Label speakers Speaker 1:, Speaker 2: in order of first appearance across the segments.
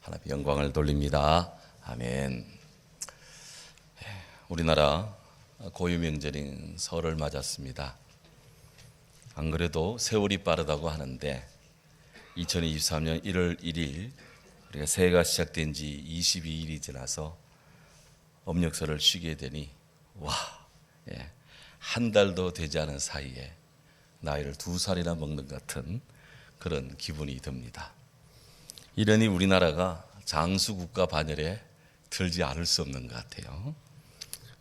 Speaker 1: 하나님의 영광을 돌립니다. 아멘. 우리나라 고유 명절인 설을 맞았습니다. 안 그래도 세월이 빠르다고 하는데 2023년 1월 1일 우리가 새해가 시작된 지 22일이 지나서 음력설을 쉬게 되니 한 달도 되지 않은 사이에 나이를 2살이나 먹는 것 같은 그런 기분이 듭니다. 이러니 우리나라가 장수국가 반열에 들지 않을 수 없는 것 같아요.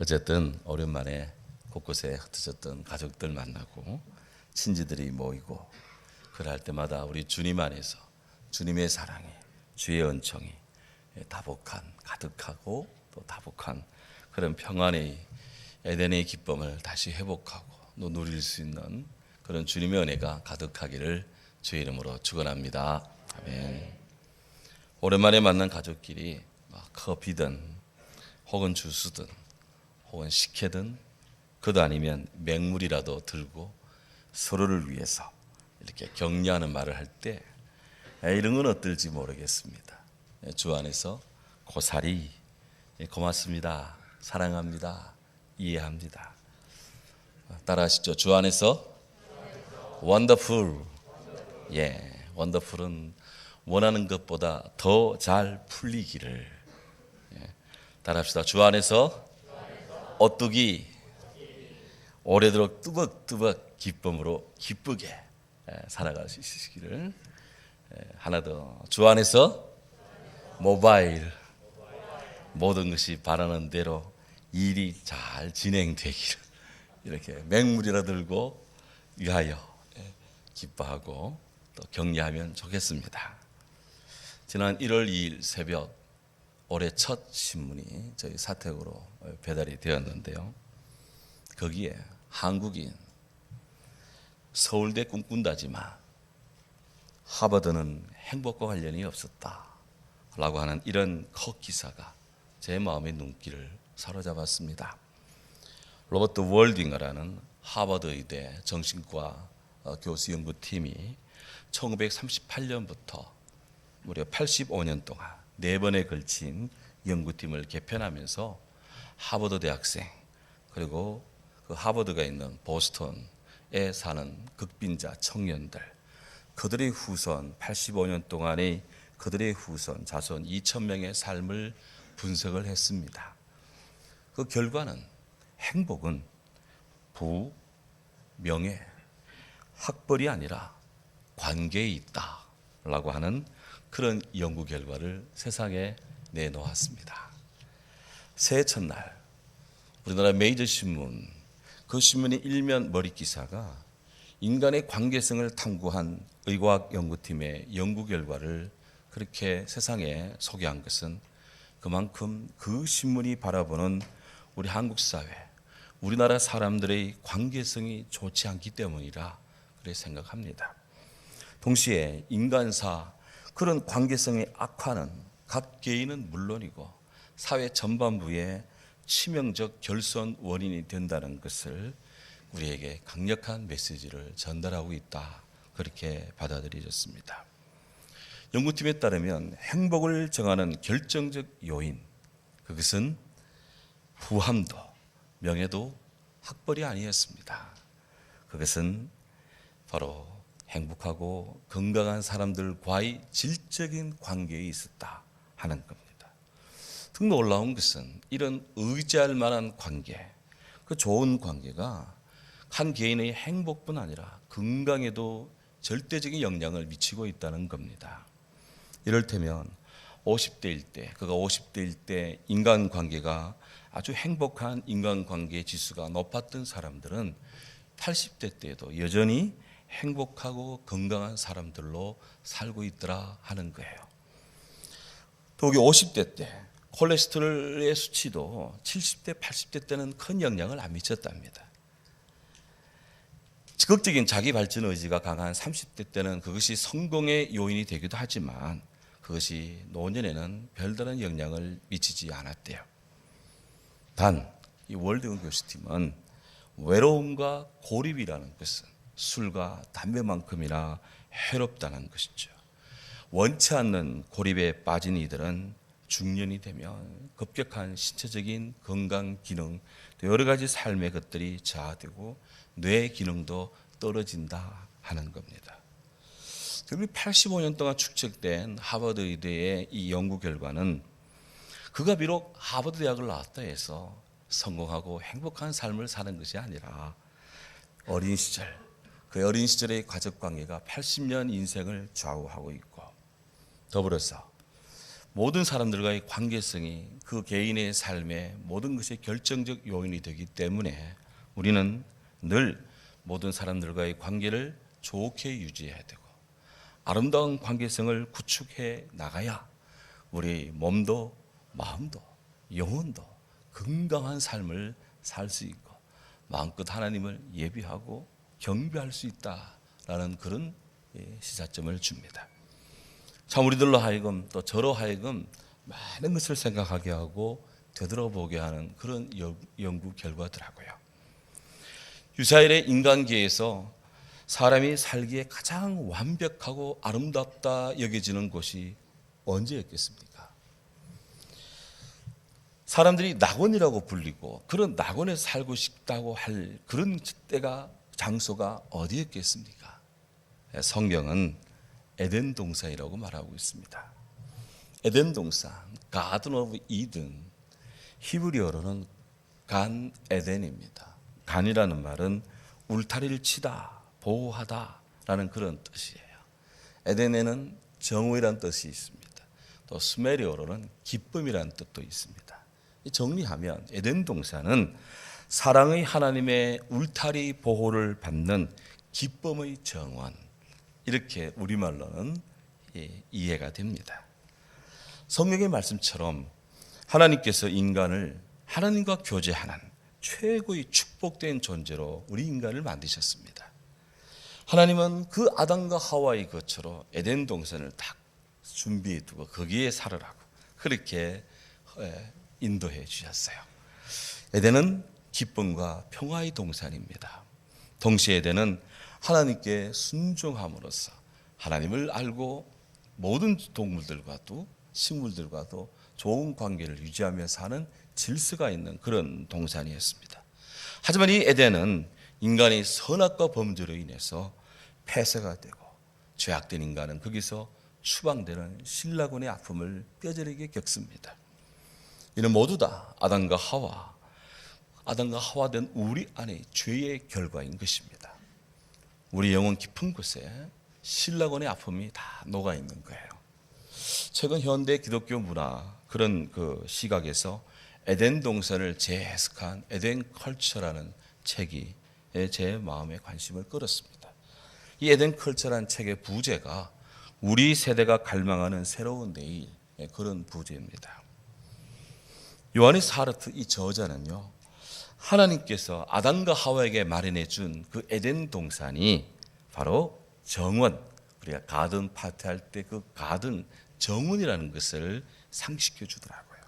Speaker 1: 어쨌든 오랜만에 곳곳에 흩어졌던 가족들 만나고 친지들이 모이고 그럴 때마다 우리 주님 안에서 주님의 사랑이, 주의 은총이 가득하고 또 다복한 그런 평안의 에덴의 기쁨을 다시 회복하고 또 누릴 수 있는 그런 주님의 은혜가 가득하기를 주의 이름으로 축원합니다. 아멘. 오랜만에 만난 가족끼리 커피든 혹은 주스든 혹은 식혜든 그도 아니면 맹물이라도 들고 서로를 위해서 이렇게 격려하는 말을 할 때 이런 건 어떨지 모르겠습니다. 주 안에서 고사리 고맙습니다. 사랑합니다. 이해합니다. 따라하시죠. 주 안에서 원더풀. 원더풀은 원하는 것보다 더 잘 풀리기를. 따라합시다. 주 안에서 오뚜기 오래도록 뜨벅뜨벅 기쁨으로 기쁘게 살아갈 수 있으시기를. 하나 더. 주 안에서 모바일 모든 것이 바라는 대로 일이 잘 진행되기를 이렇게 맹물이라 들고 위하여 기뻐하고 또 격려하면 좋겠습니다. 지난 1월 2일 새벽 올해 첫 신문이 저희 사택으로 배달이 되었는데요. 거기에 한국인 서울대 꿈꾼다지만 하버드는 행복과 관련이 없었다 라고 하는 이런 컷 기사가 제 마음의 눈길을 사로잡았습니다. 로버트 월딩어라는 하버드 의대 정신과 교수 연구팀이 1938년부터 무려 85년 동안 4번에 걸친 연구팀을 개편하면서 하버드 대학생 그리고 그 하버드가 있는 보스턴에 사는 극빈자 청년들 그들의 후손 85년 동안의 그들의 후손 자손 2,000명의 삶을 분석을 했습니다. 그 결과는 행복은 부, 명예, 학벌이 아니라 관계에 있다라고 하는 그런 연구 결과를 세상에 내놓았습니다. 새해 첫날 우리나라 메이저 신문 그 신문의 일면 머리 기사가 인간의 관계성을 탐구한 의과학 연구팀의 연구 결과를 그렇게 세상에 소개한 것은 그만큼 그 신문이 바라보는 우리 한국 사회, 우리나라 사람들의 관계성이 좋지 않기 때문이라 그렇게 생각합니다. 동시에 인간사 그런 관계성의 악화는 각 개인은 물론이고 사회 전반부의 치명적 결손 원인이 된다는 것을 우리에게 강력한 메시지를 전달하고 있다. 그렇게 받아들여졌습니다. 연구팀에 따르면 행복을 정하는 결정적 요인, 그것은 부함도, 명예도, 학벌이 아니었습니다. 그것은 바로 행복하고 건강한 사람들과의 질적인 관계에 있었다 하는 겁니다. 더 놀라운 것은 이런 의지할 만한 관계, 그 좋은 관계가 한 개인의 행복뿐 아니라 건강에도 절대적인 영향을 미치고 있다는 겁니다. 이를테면 50대일 때, 그가 50대일 때 인간관계가 아주 행복한 인간관계 지수가 높았던 사람들은 80대 때에도 여전히 행복하고 건강한 사람들로 살고 있더라 하는 거예요. 또 여기 50대 때 콜레스테롤의 수치도 70대, 80대 때는 큰 영향을 안 미쳤답니다. 적극적인 자기 발전 의지가 강한 30대 때는 그것이 성공의 요인이 되기도 하지만 그것이 노년에는 별다른 영향을 미치지 않았대요. 단, 이 월드원 교수팀은 외로움과 고립이라는 것은 술과 담배만큼이나 해롭다는 것이죠. 원치 않는 고립에 빠진 이들은 중년이 되면 급격한 신체적인 건강 기능, 여러 가지 삶의 것들이 저하되고 뇌 기능도 떨어진다 하는 겁니다. 그리고 85년 동안 축적된 하버드 의대의 이 연구 결과는 그가 비록 하버드 대학을 나왔다 해서 성공하고 행복한 삶을 사는 것이 아니라 어린 시절, 그 어린 시절의 가족 관계가 80년 인생을 좌우하고 있고, 더불어서 모든 사람들과의 관계성이 그 개인의 삶의 모든 것의 결정적 요인이 되기 때문에 우리는 늘 모든 사람들과의 관계를 좋게 유지해야 되고 아름다운 관계성을 구축해 나가야 우리 몸도 마음도 영혼도 건강한 삶을 살 수 있고 마음껏 하나님을 예비하고 경배할 수 있다라는 그런 시사점을 줍니다. 참 우리들로 하여금 또 저로 하여금 많은 것을 생각하게 하고 되돌아보게 하는 그런 연구 결과더라고요. 유사일의 인간계에서 사람이 살기에 가장 완벽하고 아름답다 여겨지는 곳이 언제였겠습니까? 사람들이 낙원이라고 불리고 그런 낙원에 살고 싶다고 할 그런 때가 장소가 어디였겠습니까? 성경은 에덴 동산이라고 말하고 있습니다. 에덴 동산, 가든 오브 이든, 히브리어로는 간 에덴입니다. 간이라는 말은 울타리를 치다, 보호하다라는 그런 뜻이에요. 에덴에는 정오이라는 뜻이 있습니다. 또 수메리어로는 기쁨이라는 뜻도 있습니다. 정리하면 에덴 동산은 사랑의 하나님의 울타리 보호를 받는 기쁨의 정원, 이렇게 우리말로는 이해가 됩니다. 성경의 말씀처럼 하나님께서 인간을 하나님과 교제하는 최고의 축복된 존재로 우리 인간을 만드셨습니다. 하나님은 그 아담과 하와의 것으로 에덴 동산을 딱 준비해 두고 거기에 살으라고 그렇게 인도해 주셨어요. 에덴은 기쁨과 평화의 동산입니다. 동시에 에덴은 하나님께 순종함으로써 하나님을 알고 모든 동물들과도 식물들과도 좋은 관계를 유지하며 사는 질서가 있는 그런 동산이었습니다. 하지만 이 에덴은 인간의 선악과 범죄로 인해서 폐쇄가 되고 죄악된 인간은 거기서 추방되는 신라곤의 아픔을 뼈저리게 겪습니다. 이는 모두 다 아담과 하와 된 우리 안에 죄의 결과인 것입니다. 우리 영혼 깊은 곳에 신라곤의 아픔이 다 녹아 있는 거예요. 최근 현대 기독교 문화 그런 그 시각에서 에덴 동산을 재해석한 에덴 컬처라는 책이 제 마음에 관심을 끌었습니다. 이 에덴 컬처라는 책의 부제가 우리 세대가 갈망하는 새로운 내일, 그런 부제입니다. 요하네스 하르트 이 저자는요, 하나님께서 아담과 하와에게 마련해 준 그 에덴 동산이 바로 정원, 우리가 가든 파티할 때 그 가든 정원이라는 것을 상식해 주더라고요.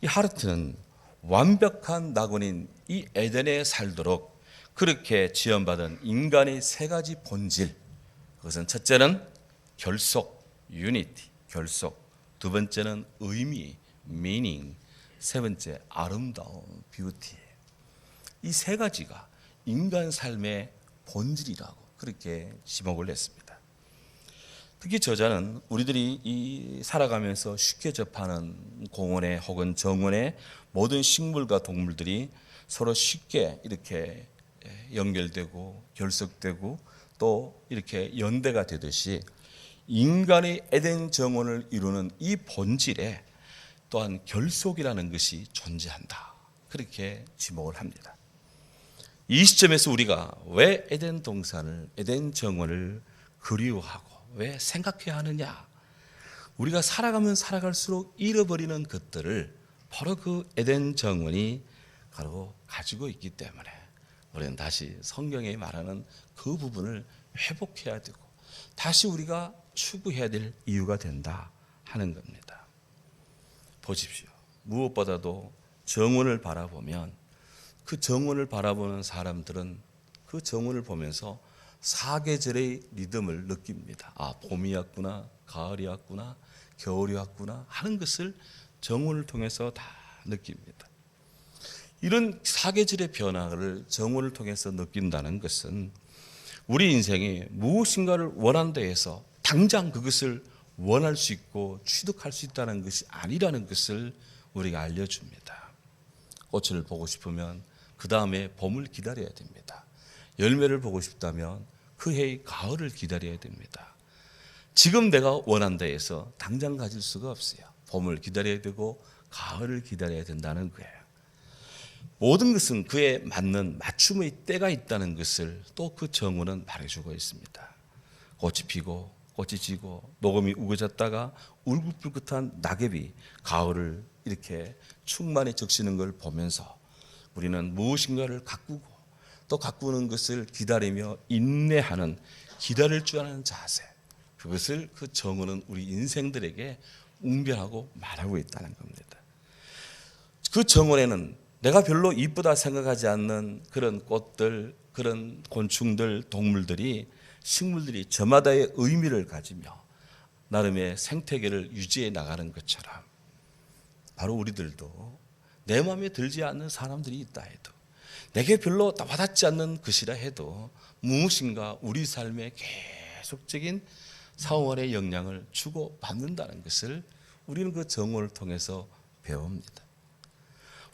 Speaker 1: 이 하르트는 완벽한 낙원인 이 에덴에 살도록 그렇게 지원받은 인간의 세 가지 본질, 그것은 첫째는 결속, 유니티, 결속, 두 번째는 의미, meaning, 세 번째 아름다움, 뷰티예요. 이 세 가지가 인간 삶의 본질이라고 그렇게 지목을 했습니다. 특히 저자는 우리들이 살아가면서 쉽게 접하는 공원에 혹은 정원에 모든 식물과 동물들이 서로 쉽게 이렇게 연결되고 결속되고 또 이렇게 연대가 되듯이 인간의 에덴 정원을 이루는 이 본질에 또한 결속이라는 것이 존재한다. 그렇게 지목을 합니다. 이 시점에서 우리가 왜 에덴 동산을, 에덴 정원을 그리워하고 왜 생각해야 하느냐? 우리가 살아가면 살아갈수록 잃어버리는 것들을 바로 그 에덴 정원이 바로 가지고 있기 때문에 우리는 다시 성경에 말하는 그 부분을 회복해야 되고 다시 우리가 추구해야 될 이유가 된다 하는 겁니다. 보십시오. 무엇보다도 정원을 바라보면 그 정원을 바라보는 사람들은 그 정원을 보면서 사계절의 리듬을 느낍니다. 아, 봄이 왔구나, 가을이 왔구나, 겨울이 왔구나 하는 것을 정원을 통해서 다 느낍니다. 이런 사계절의 변화를 정원을 통해서 느낀다는 것은 우리 인생에 무엇인가를 원한다 해서 당장 그것을 원할 수 있고 취득할 수 있다는 것이 아니라는 것을 우리가 알려줍니다. 꽃을 보고 싶으면 그 다음에 봄을 기다려야 됩니다. 열매를 보고 싶다면 그 해의 가을을 기다려야 됩니다. 지금 내가 원한다 해서 당장 가질 수가 없어요. 봄을 기다려야 되고 가을을 기다려야 된다는 거예요. 모든 것은 그에 맞는 맞춤의 때가 있다는 것을 또 그 정원은 말해주고 있습니다. 꽃이 피고 꽃이 지고 녹음이 우거졌다가 울긋불긋한 낙엽이 가을을 이렇게 충만히 적시는 걸 보면서 우리는 무엇인가를 가꾸고 또 가꾸는 것을 기다리며 인내하는, 기다릴 줄 아는 자세, 그것을 그 정원은 우리 인생들에게 웅변하고 말하고 있다는 겁니다. 그 정원에는 내가 별로 이쁘다 생각하지 않는 그런 꽃들, 그런 곤충들, 동물들이, 식물들이 저마다의 의미를 가지며 나름의 생태계를 유지해 나가는 것처럼 바로 우리들도 내 마음에 들지 않는 사람들이 있다 해도, 내게 별로 와닿지 않는 것이라 해도 무엇인가 우리 삶에 계속적인 사원의 영향을 주고받는다는 것을 우리는 그 정원을 통해서 배웁니다.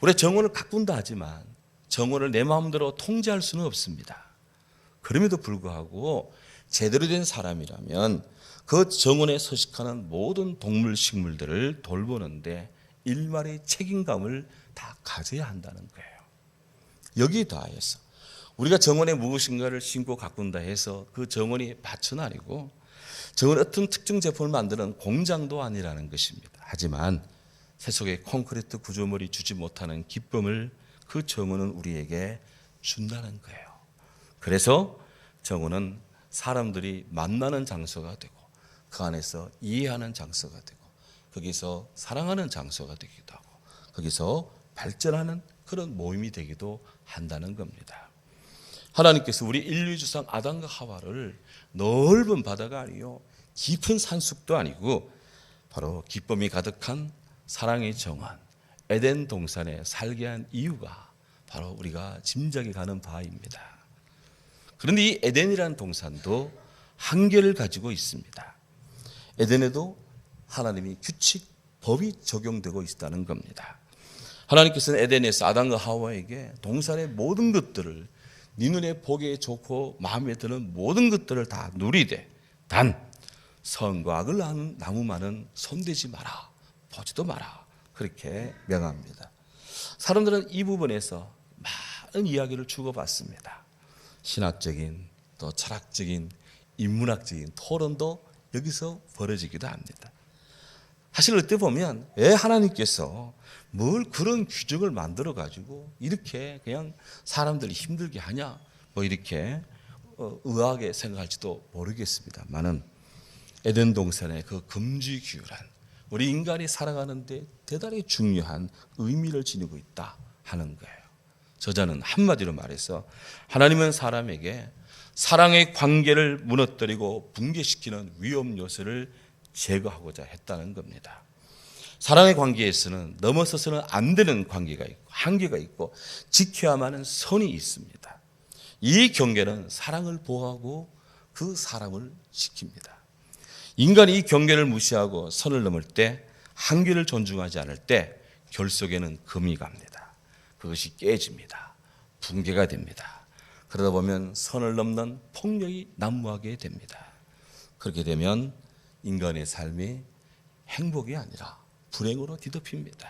Speaker 1: 우리 정원을 가꾼다 하지만 정원을 내 마음대로 통제할 수는 없습니다. 그럼에도 불구하고 제대로 된 사람이라면 그 정원에 서식하는 모든 동물, 식물들을 돌보는데 일말의 책임감을 다 가져야 한다는 거예요. 여기에 더하여서 우리가 정원에 무엇인가를 심고 가꾼다 해서 그 정원이 밭은 아니고 정원의 어떤 특정 제품을 만드는 공장도 아니라는 것입니다. 하지만 세속의 콘크리트 구조물이 주지 못하는 기쁨을 그 정원은 우리에게 준다는 거예요. 그래서 정원은 사람들이 만나는 장소가 되고 그 안에서 이해하는 장소가 되고 거기서 사랑하는 장소가 되기도 하고 거기서 발전하는 그런 모임이 되기도 한다는 겁니다. 하나님께서 우리 인류의 조상 아담과 하와를 넓은 바다가 아니요 깊은 산속도 아니고 바로 기쁨이 가득한 사랑의 정원 에덴 동산에 살게 한 이유가 바로 우리가 짐작이 가는 바입니다. 그런데 이 에덴이라는 동산도 한계를 가지고 있습니다. 에덴에도 하나님이 규칙, 법이 적용되고 있다는 겁니다. 하나님께서는 에덴에서 아담과 하와에게 동산의 모든 것들을 네 눈에 보기에 좋고 마음에 드는 모든 것들을 다 누리되 단 선과 악을 아는 나무만은 손대지 마라, 보지도 마라, 그렇게 명합니다. 사람들은 이 부분에서 많은 이야기를 주고받습니다. 신학적인 또 철학적인 인문학적인 토론도 여기서 벌어지기도 합니다. 사실 어때 보면 왜 하나님께서 뭘 그런 규정을 만들어 가지고 이렇게 그냥 사람들이 힘들게 하냐 뭐 이렇게 의아하게 생각할지도 모르겠습니다만은 에덴 동산의 그 금지 규율한 우리 인간이 살아가는데 대단히 중요한 의미를 지니고 있다 하는 거예요. 저자는 한마디로 말해서 하나님은 사람에게 사랑의 관계를 무너뜨리고 붕괴시키는 위험 요소를 제거하고자 했다는 겁니다. 사랑의 관계에서는 넘어서서는 안 되는 관계가 있고 한계가 있고 지켜야만 하는 선이 있습니다. 이 경계는 사랑을 보호하고 그 사람을 지킵니다. 인간이 이 경계를 무시하고 선을 넘을 때, 한계를 존중하지 않을 때 결속에는 금이 갑니다. 그것이 깨집니다. 붕괴가 됩니다. 그러다 보면 선을 넘는 폭력이 난무하게 됩니다. 그렇게 되면 인간의 삶이 행복이 아니라 불행으로 뒤덮입니다.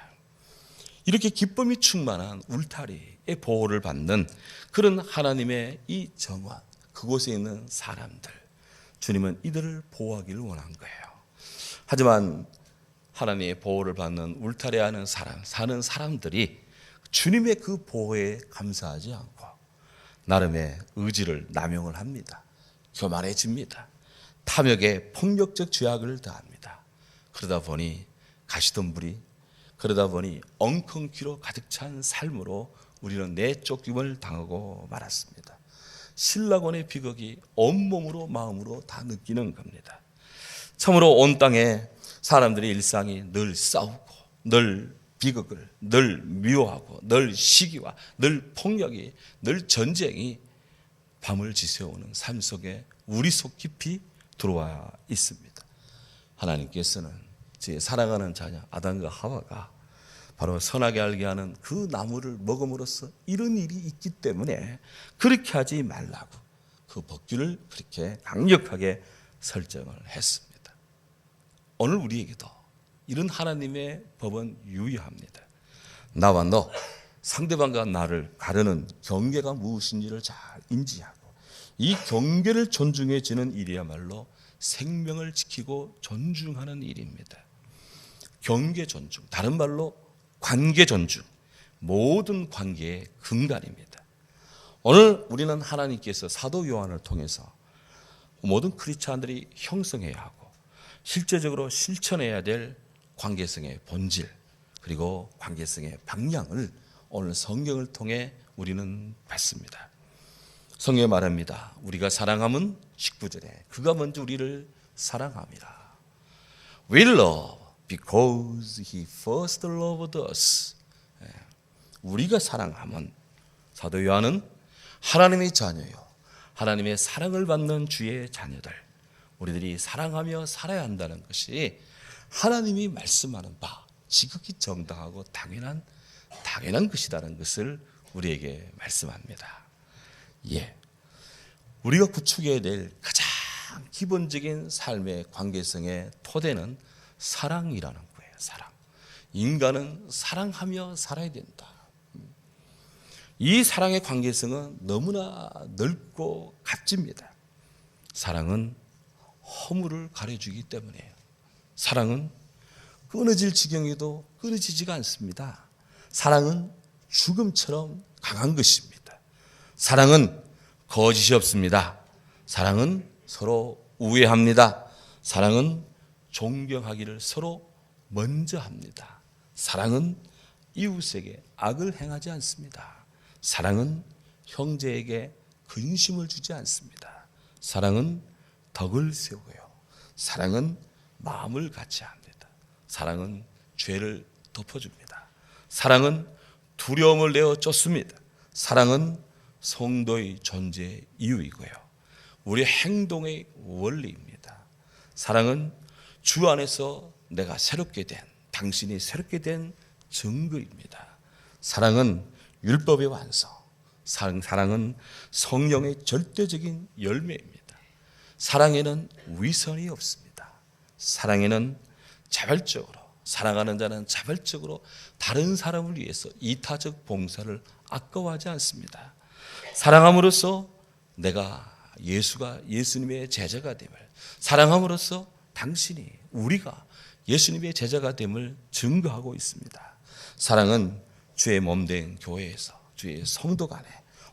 Speaker 1: 이렇게 기쁨이 충만한 울타리의 보호를 받는 그런 하나님의 이 정원, 그곳에 있는 사람들, 주님은 이들을 보호하기를 원한 거예요. 하지만 하나님의 보호를 받는 울타리 안에 사는 사람들이 주님의 그 보호에 감사하지 않고 나름의 의지를 남용을 합니다. 교만해집니다. 탐욕에 폭력적 죄악을 더합니다. 그러다 보니 가시덤불이, 그러다 보니 엉겅퀴로 가득 찬 삶으로 우리는 내쫓김을 당하고 말았습니다. 신라곤의 비극이 온몸으로 마음으로 다 느끼는 겁니다. 참으로 온 땅에 사람들의 일상이 늘 싸우고 늘 비극을 늘 미워하고 늘 시기와 늘 폭력이 늘 전쟁이 밤을 지새우는 삶 속에 우리 속 깊이 들어와 있습니다. 하나님께서는 제 사랑하는 자녀 아담과 하와가 바로 선하게 알게 하는 그 나무를 먹음으로써 이런 일이 있기 때문에 그렇게 하지 말라고 그 법규를 그렇게 강력하게 설정을 했습니다. 오늘 우리에게도 이런 하나님의 법은 유효합니다. 나와 너, 상대방과 나를 가르는 경계가 무엇인지를 잘 인지하고 이 경계를 존중해지는 일이야말로 생명을 지키고 존중하는 일입니다. 경계 존중, 다른 말로 관계 존중, 모든 관계의 근간입니다. 오늘 우리는 하나님께서 사도 요한을 통해서 모든 크리스찬들이 형성해야 하고 실제적으로 실천해야 될 관계성의 본질 그리고 관계성의 방향을 오늘 성경을 통해 우리는 봤습니다. 성경에 말합니다. 우리가 사랑함은 19절에 그가 먼저 우리를 사랑합니다. We love because he first loved us. 우리가 사랑함은 사도 요한은 하나님의 자녀요 하나님의 사랑을 받는 주의 자녀들 우리들이 사랑하며 살아야 한다는 것이 하나님이 말씀하는 바 지극히 정당하고 당연한 것이라는 것을 우리에게 말씀합니다. 우리가 구축해야 될 가장 기본적인 삶의 관계성의 토대는 사랑이라는 거예요. 사랑. 인간은 사랑하며 살아야 된다. 이 사랑의 관계성은 너무나 넓고 값집니다. 사랑은 허물을 가려주기 때문이에요. 사랑은 끊어질 지경에도 끊어지지가 않습니다. 사랑은 죽음처럼 강한 것입니다. 사랑은 거짓이 없습니다. 사랑은 서로 우애합니다. 사랑은 존경하기를 서로 먼저 합니다. 사랑은 이웃에게 악을 행하지 않습니다. 사랑은 형제에게 근심을 주지 않습니다. 사랑은 덕을 세우고요. 사랑은 마음을 같이 합니다. 사랑은 죄를 덮어줍니다. 사랑은 두려움을 내어 쫓습니다. 사랑은 성도의 존재의 이유이고요. 우리 행동의 원리입니다. 사랑은 주 안에서 내가 새롭게 된, 당신이 새롭게 된 증거입니다. 사랑은 율법의 완성, 사랑은 성령의 절대적인 열매입니다. 사랑에는 위선이 없습니다. 사랑에는 자발적으로, 사랑하는 자는 자발적으로 다른 사람을 위해서 이타적 봉사를 아까워하지 않습니다. 사랑함으로써 내가 예수님의 제자가 됨을, 사랑함으로써 당신이, 우리가 예수님의 제자가 됨을 증거하고 있습니다. 사랑은 주의 몸된 교회에서 주의 성도 간에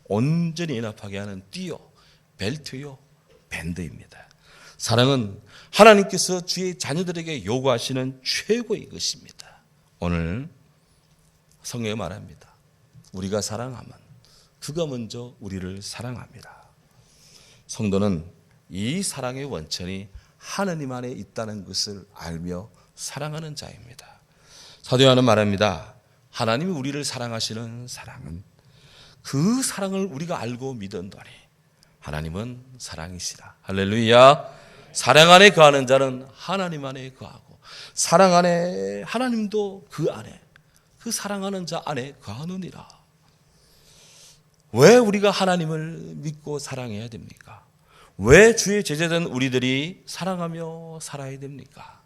Speaker 1: 온전히 연합하게 하는 띠요, 벨트요, 밴드입니다. 사랑은 하나님께서 주의 자녀들에게 요구하시는 최고의 것입니다. 오늘 성경에 말합니다. 우리가 사랑하면 그가 먼저 우리를 사랑합니다. 성도는 이 사랑의 원천이 하나님 안에 있다는 것을 알며 사랑하는 자입니다. 사도 요한은 말합니다. 하나님이 우리를 사랑하시는 사랑은 그 사랑을 우리가 알고 믿었더니 하나님은 사랑이시라. 할렐루야. 사랑 안에 거하는 자는 하나님 안에 거하고 사랑 안에 하나님도 그 안에 그 사랑하는 자 안에 거하느니라. 왜 우리가 하나님을 믿고 사랑해야 됩니까? 왜 주의 제자된 우리들이 사랑하며 살아야 됩니까?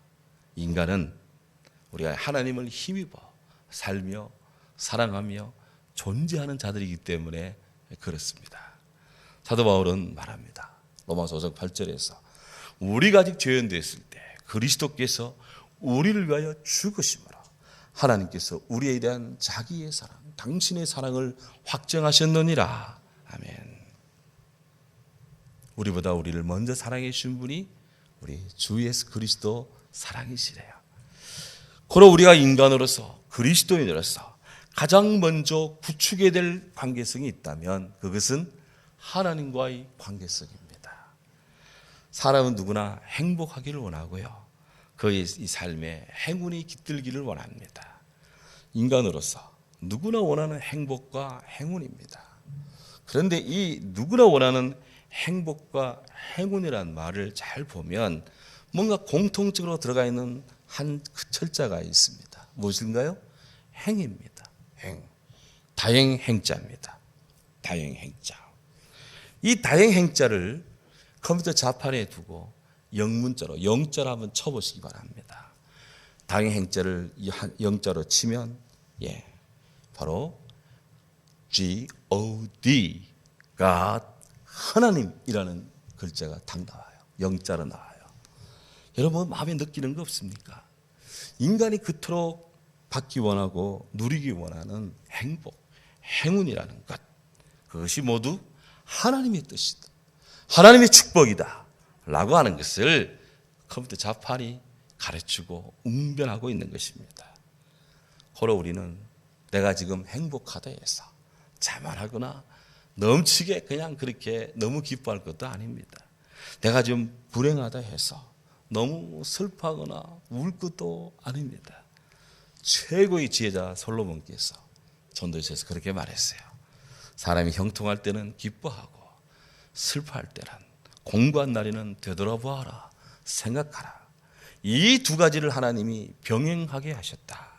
Speaker 1: 인간은 우리가 하나님을 힘입어 살며 사랑하며 존재하는 자들이기 때문에 그렇습니다. 사도 바울은 말합니다. 로마서 5장 8절에서 우리가 아직 죄인되었을 때 그리스도께서 우리를 위하여 죽으심으로 하나님께서 우리에 대한 자기의 사랑, 당신의 사랑을 확정하셨느니라. 아멘. 우리보다 우리를 먼저 사랑해 주신 분이 우리 주 예수 그리스도 사랑이시래요. 그러 우리가 인간으로서 그리스도인으로서 가장 먼저 구축해야 될 관계성이 있다면 그것은 하나님과의 관계성입니다. 사람은 누구나 행복하기를 원하고요. 그의 이 삶에 행운이 깃들기를 원합니다. 인간으로서 누구나 원하는 행복과 행운입니다. 그런데 이 누구나 원하는 행복과 행운이란 말을 잘 보면 뭔가 공통적으로 들어가 있는 한 철자가 있습니다. 무엇인가요? 행입니다. 행. 다행행자입니다. 다행행자. 이 다행행자를 컴퓨터 자판에 두고 영문자로, 영자로 한번 쳐보시기 바랍니다. 다행행자를 영자로 치면 바로 God, God, 하나님이라는 글자가 딱 나와요. 영자로 나와요. 여러분 마음에 느끼는 거 없습니까? 인간이 그토록 받기 원하고 누리기 원하는 행복, 행운이라는 것, 그것이 모두 하나님의 뜻이다, 하나님의 축복이다 라고 하는 것을 컴퓨터 자판이 가르치고 웅변하고 있는 것입니다. 그러 우리는 내가 지금 행복하다 해서 자만하거나 넘치게 그냥 그렇게 너무 기뻐할 것도 아닙니다. 내가 좀 불행하다 해서 너무 슬퍼하거나 울 것도 아닙니다. 최고의 지혜자 솔로몬께서 전도서에서 그렇게 말했어요. 사람이 형통할 때는 기뻐하고 슬퍼할 때는 공고한 날에는 되돌아보아라, 생각하라. 이 두 가지를 하나님이 병행하게 하셨다.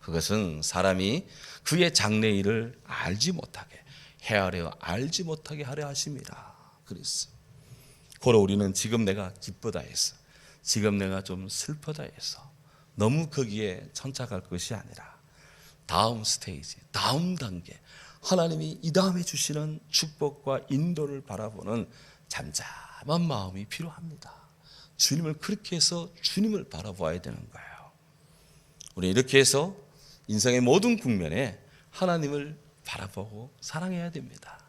Speaker 1: 그것은 사람이 그의 장래일을 알지 못하게 헤아려 알지 못하게 하려 하심이라 그랬어요. 그러 우리는 지금 내가 기쁘다 해서, 지금 내가 좀 슬프다 해서 너무 거기에 천착할 것이 아니라 다음 스테이지, 다음 단계, 하나님이 이 다음에 주시는 축복과 인도를 바라보는 잠잠한 마음이 필요합니다. 주님을 그렇게 해서 주님을 바라보아야 되는 거예요. 우리 이렇게 해서 인생의 모든 국면에 하나님을 바라보고 사랑해야 됩니다.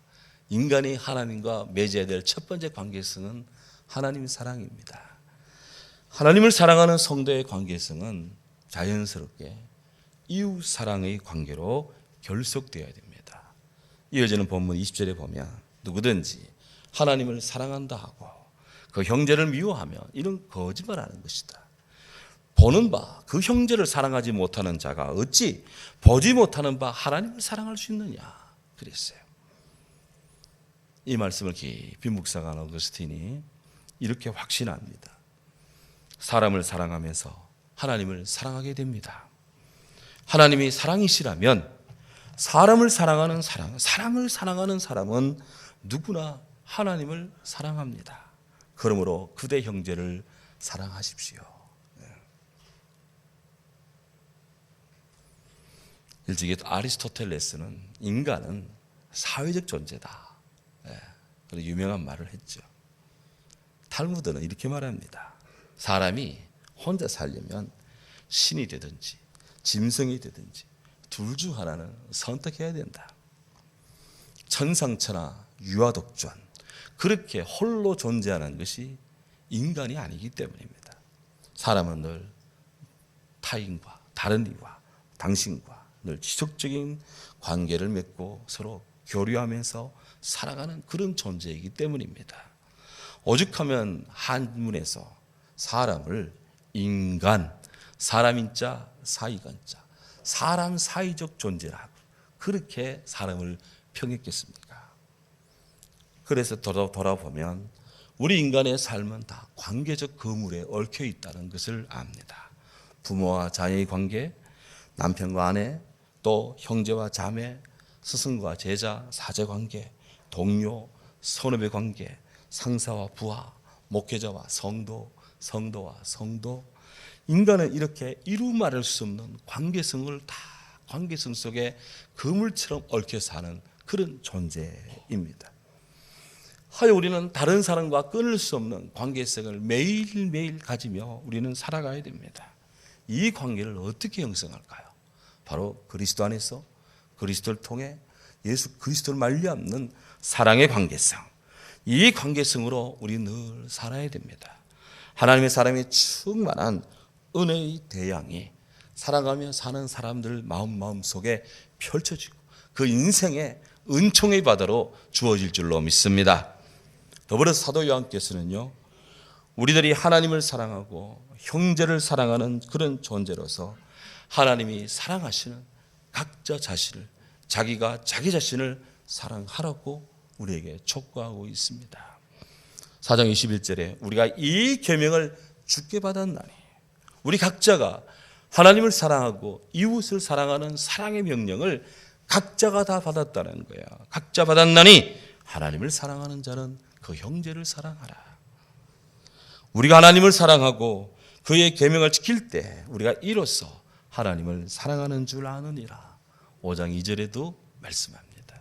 Speaker 1: 인간이 하나님과 맺어야 될 첫 번째 관계성은 하나님 사랑입니다. 하나님을 사랑하는 성도의 관계성은 자연스럽게 이웃 사랑의 관계로 결속되어야 됩니다. 이어지는 본문 20절에 보면 누구든지 하나님을 사랑한다 하고 그 형제를 미워하며 이런 거짓말하는 것이다. 보는 바 그 형제를 사랑하지 못하는 자가 어찌 보지 못하는 바 하나님을 사랑할 수 있느냐 그랬어요. 이 말씀을 깊이 묵상한 어거스틴이 이렇게 확신합니다. 사람을 사랑하면서 하나님을 사랑하게 됩니다. 하나님이 사랑이시라면 사람을 사랑하는 사랑을 사랑하는 사람은 누구나 하나님을 사랑합니다. 그러므로 그대 형제를 사랑하십시오. 일찍이 아리스토텔레스는 인간은 사회적 존재다, 그런 유명한 말을 했죠. 탈무드는 이렇게 말합니다. 사람이 혼자 살려면 신이 되든지 짐승이 되든지 둘 중 하나는 선택해야 된다. 천상천하 유아독존, 그렇게 홀로 존재하는 것이 인간이 아니기 때문입니다. 사람은 늘 타인과 다른 이와 당신과 늘 지속적인 관계를 맺고 서로 교류하면서 살아가는 그런 존재이기 때문입니다. 오죽하면 한문에서 사람을 인간, 사람인자, 사이간자, 사람 사이적 존재라고 그렇게 사람을 평했겠습니까? 그래서 돌아보면 우리 인간의 삶은 다 관계적 거물에 얽혀 있다는 것을 압니다. 부모와 자녀의 관계, 남편과 아내, 또 형제와 자매, 스승과 제자, 사제관계, 동료, 선후배 관계, 상사와 부하, 목회자와 성도, 성도와 성도, 인간은 이렇게 이루 말할 수 없는 관계성을 다 관계성 속에 그물처럼 얽혀 사는 그런 존재입니다. 하여 우리는 다른 사람과 끊을 수 없는 관계성을 매일매일 가지며 우리는 살아가야 됩니다. 이 관계를 어떻게 형성할까요? 바로 그리스도 안에서 그리스도를 통해 예수 그리스도를 말미암는 사랑의 관계성, 이 관계성으로 우리 늘 살아야 됩니다. 하나님의 사람이 충만한 은혜의 대양이 살아가며 사는 사람들 마음 속에 펼쳐지고 그 인생에 은총의 바다로 주어질 줄로 믿습니다. 더불어 사도 요한께서는요, 우리들이 하나님을 사랑하고 형제를 사랑하는 그런 존재로서 하나님이 사랑하시는 각자 자신을, 자기가 자기 자신을 사랑하라고 우리에게 촉구하고 있습니다. 4장 21절에 우리가 이 계명을 주께 받았나니, 우리 각자가 하나님을 사랑하고 이웃을 사랑하는 사랑의 명령을 각자가 다 받았다는 거야. 각자 받았나니 하나님을 사랑하는 자는 그 형제를 사랑하라. 우리가 하나님을 사랑하고 그의 계명을 지킬 때 우리가 이로써 하나님을 사랑하는 줄 아느니라. 5장 2절에도 말씀합니다.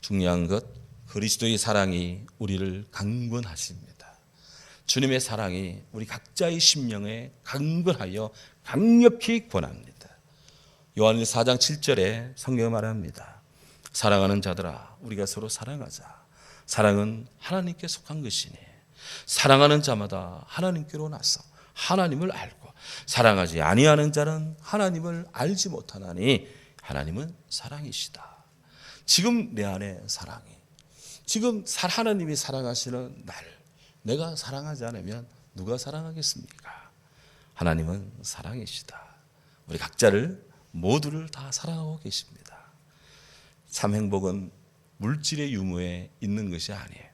Speaker 1: 중요한 것, 그리스도의 사랑이 우리를 강권하십니다. 주님의 사랑이 우리 각자의 심령에 강건하여 강력히 권합니다. 요한일서 4장 7절에 성경이 말합니다. 사랑하는 자들아, 우리가 서로 사랑하자. 사랑은 하나님께 속한 것이니 사랑하는 자마다 하나님께로 나서 하나님을 알고, 사랑하지 아니하는 자는 하나님을 알지 못하나니 하나님은 사랑이시다. 지금 내 안에 사랑이, 지금 하나님이 사랑하시는 나를 내가 사랑하지 않으면 누가 사랑하겠습니까? 하나님은 사랑이시다. 우리 각자를, 모두를 다 사랑하고 계십니다. 참 행복은 물질의 유무에 있는 것이 아니에요.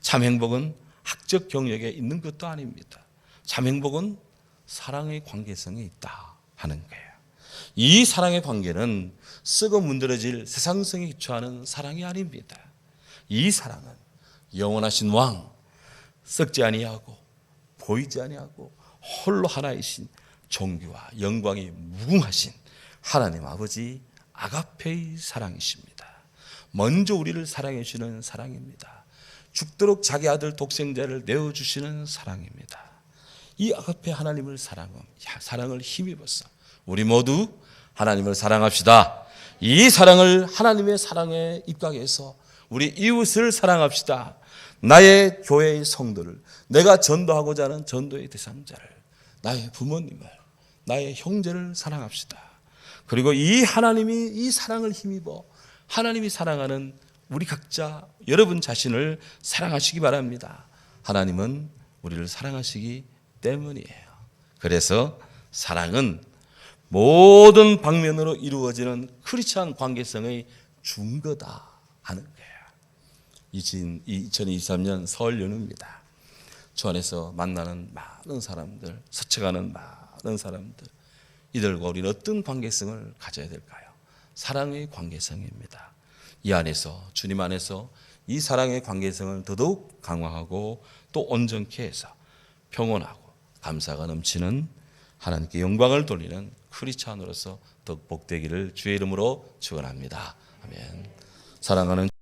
Speaker 1: 참 행복은 학적 경력에 있는 것도 아닙니다. 참 행복은 사랑의 관계성에 있다 하는 거예요. 이 사랑의 관계는 썩어 문드러질 세상성에 기초하는 사랑이 아닙니다. 이 사랑은 영원하신 왕, 썩지 아니하고 보이지 아니하고 홀로 하나이신 존귀와 영광이 무궁하신 하나님 아버지 아가페의 사랑이십니다. 먼저 우리를 사랑해 주시는 사랑입니다. 죽도록 자기 아들 독생자를 내어주시는 사랑입니다. 이 아가페 하나님을 사랑을 힘입어서 우리 모두 하나님을 사랑합시다. 이 사랑을 하나님의 사랑에 입각해서 우리 이웃을 사랑합시다. 나의 교회의 성도를, 내가 전도하고자 하는 전도의 대상자를, 나의 부모님을, 나의 형제를 사랑합시다. 그리고 이 하나님이 이 사랑을 힘입어 하나님이 사랑하는 우리 각자, 여러분 자신을 사랑하시기 바랍니다. 하나님은 우리를 사랑하시기 때문이에요. 그래서 사랑은 모든 방면으로 이루어지는 크리스찬 관계성의 준거다 하는 거예요. 2023년 설 연휴입니다. 주 안에서 만나는 많은 사람들, 스쳐가는 많은 사람들, 이들과 우리는 어떤 관계성을 가져야 될까요? 사랑의 관계성입니다. 이 안에서, 주님 안에서 이 사랑의 관계성을 더더욱 강화하고 또 온전케 해서 평온하고 감사가 넘치는, 하나님께 영광을 돌리는 크리스찬으로서 더욱 복되기를 주의 이름으로 축원합니다. 아멘. 사랑하는